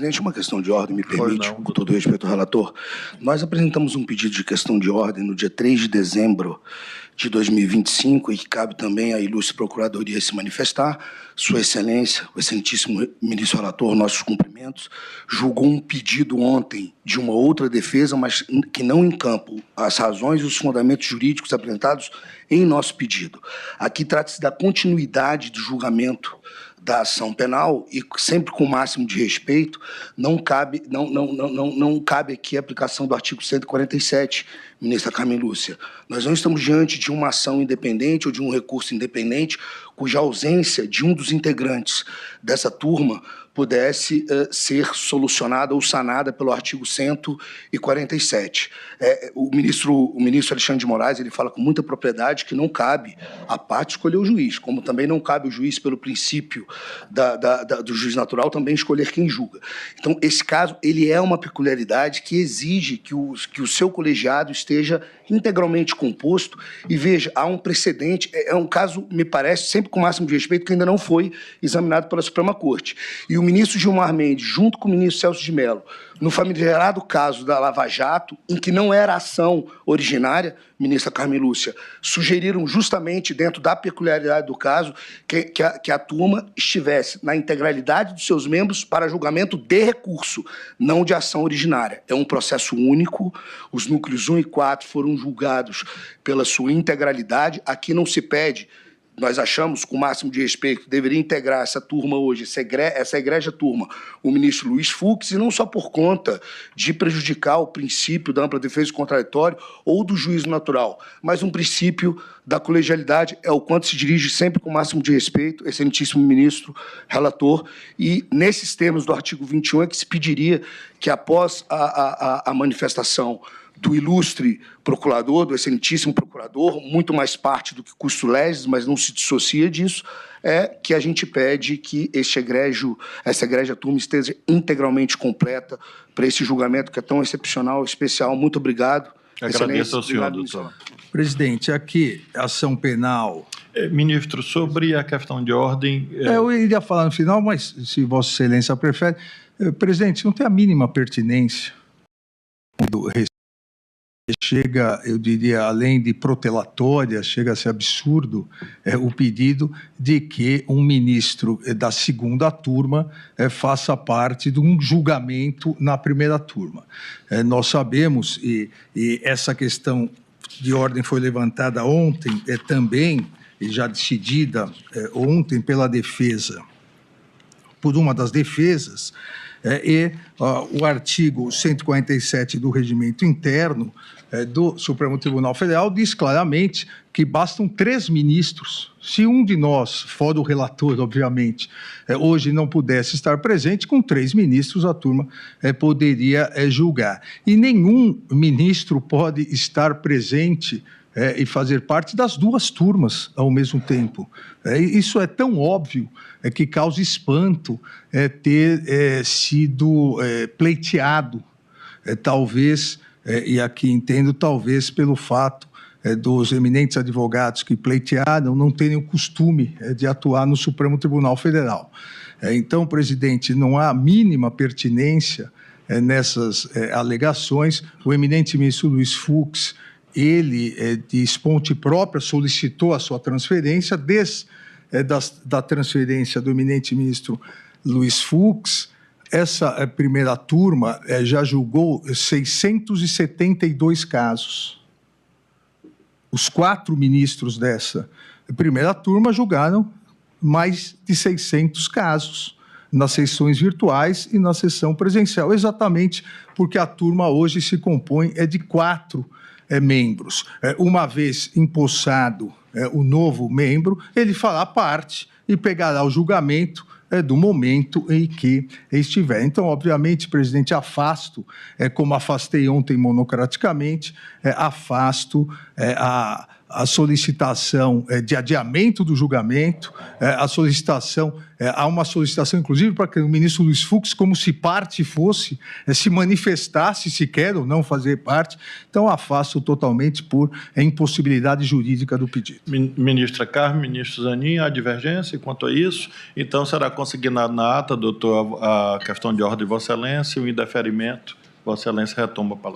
presidente, uma questão de ordem, me permite, com todo respeito ao relator. Nós apresentamos um pedido de questão de ordem no dia 3 de dezembro de 2025 e que cabe também à ilustre Procuradoria se manifestar. Sua Excelência, o excelentíssimo ministro relator, nossos cumprimentos, julgou um pedido ontem de uma outra defesa, mas que não encampa as razões e os fundamentos jurídicos apresentados em nosso pedido. Aqui trata-se da continuidade do julgamento da ação penal e sempre com o máximo de respeito, não cabe aqui a aplicação do artigo 147, ministra Carmen Lúcia. Nós não estamos diante de uma ação independente ou de um recurso independente cuja ausência de um dos integrantes dessa turma pudesse ser solucionada ou sanada pelo artigo 147. O ministro Alexandre de Moraes ele fala com muita propriedade que não cabe a parte escolher o juiz, como também não cabe o juiz, pelo princípio do juiz natural, também escolher quem julga. Então, esse caso ele é uma peculiaridade que exige que o seu colegiado esteja integralmente composto e, veja, há um precedente, é um caso, me parece, sempre com o máximo de respeito, que ainda não foi examinado pela Suprema Corte. E o ministro Gilmar Mendes, junto com o ministro Celso de Mello, no famigerado caso da Lava Jato, em que não era ação originária, ministra Carmen Lúcia, sugeriram justamente, dentro da peculiaridade do caso, que a turma estivesse na integralidade dos seus membros para julgamento de recurso, não de ação originária. É um processo único, os núcleos 1 e 4 foram julgados pela sua integralidade, aqui não se pede. Nós achamos, com o máximo de respeito, que deveria integrar essa turma hoje, essa egrégia turma, o ministro Luiz Fux, e não só por conta de prejudicar o princípio da ampla defesa do contraditório ou do juízo natural, mas um princípio da colegialidade, é o quanto se dirige sempre com o máximo de respeito, excelentíssimo ministro relator, e nesses termos do artigo 21 é que se pediria que, após a manifestação do ilustre procurador, do excelentíssimo procurador, muito mais parte do que custo legis, mas não se dissocia disso, é que a gente pede que essa egrégia turma esteja integralmente completa para esse julgamento que é tão excepcional, especial. Muito obrigado. Agradeço ao senhor, doutor. Presidente, aqui, ação penal. Ministro, sobre a questão de ordem... Eu iria falar no final, mas se Vossa Excelência prefere. Presidente, não tem a mínima pertinência do chega, eu diria, além de protelatória, chega a ser absurdo o pedido de que um ministro da segunda turma faça parte de um julgamento na primeira turma. Nós sabemos, e essa questão de ordem foi levantada ontem, também, e já decidida ontem pela defesa, por uma das defesas, o artigo 147 do Regimento Interno do Supremo Tribunal Federal diz claramente que bastam 3 ministros. Se um de nós, fora o relator, obviamente, hoje não pudesse estar presente, com 3 ministros a turma poderia julgar. E nenhum ministro pode estar presente e fazer parte das 2 turmas ao mesmo tempo. Isso é tão óbvio que causa espanto ter sido pleiteado, talvez, e aqui entendo, talvez pelo fato dos eminentes advogados que pleitearam não terem o costume de atuar no Supremo Tribunal Federal. Então, presidente, não há a mínima pertinência nessas alegações. O eminente ministro Luiz Fux, ele, de esponte própria, solicitou a sua transferência, desde da transferência do eminente ministro Luiz Fux. Essa primeira turma já julgou 672 casos. Os 4 ministros dessa primeira turma julgaram mais de 600 casos nas sessões virtuais e na sessão presencial, exatamente porque a turma hoje se compõe de 4 membros. Uma vez empossado o novo membro, ele fará parte e pegará o julgamento do momento em que estiver. Então, obviamente, presidente, afasto, como afastei ontem monocraticamente, afasto a solicitação de adiamento do julgamento, a solicitação, há uma solicitação, inclusive, para que o ministro Luiz Fux, como se parte fosse, se manifestasse se quer ou não fazer parte. Então, afasto totalmente por impossibilidade jurídica do pedido. Ministra Carmen, ministro Zanin, há divergência quanto a isso? Então, será consignado na ata, doutor, a questão de ordem de Vossa Excelência e o indeferimento. Vossa Excelência retoma a palavra.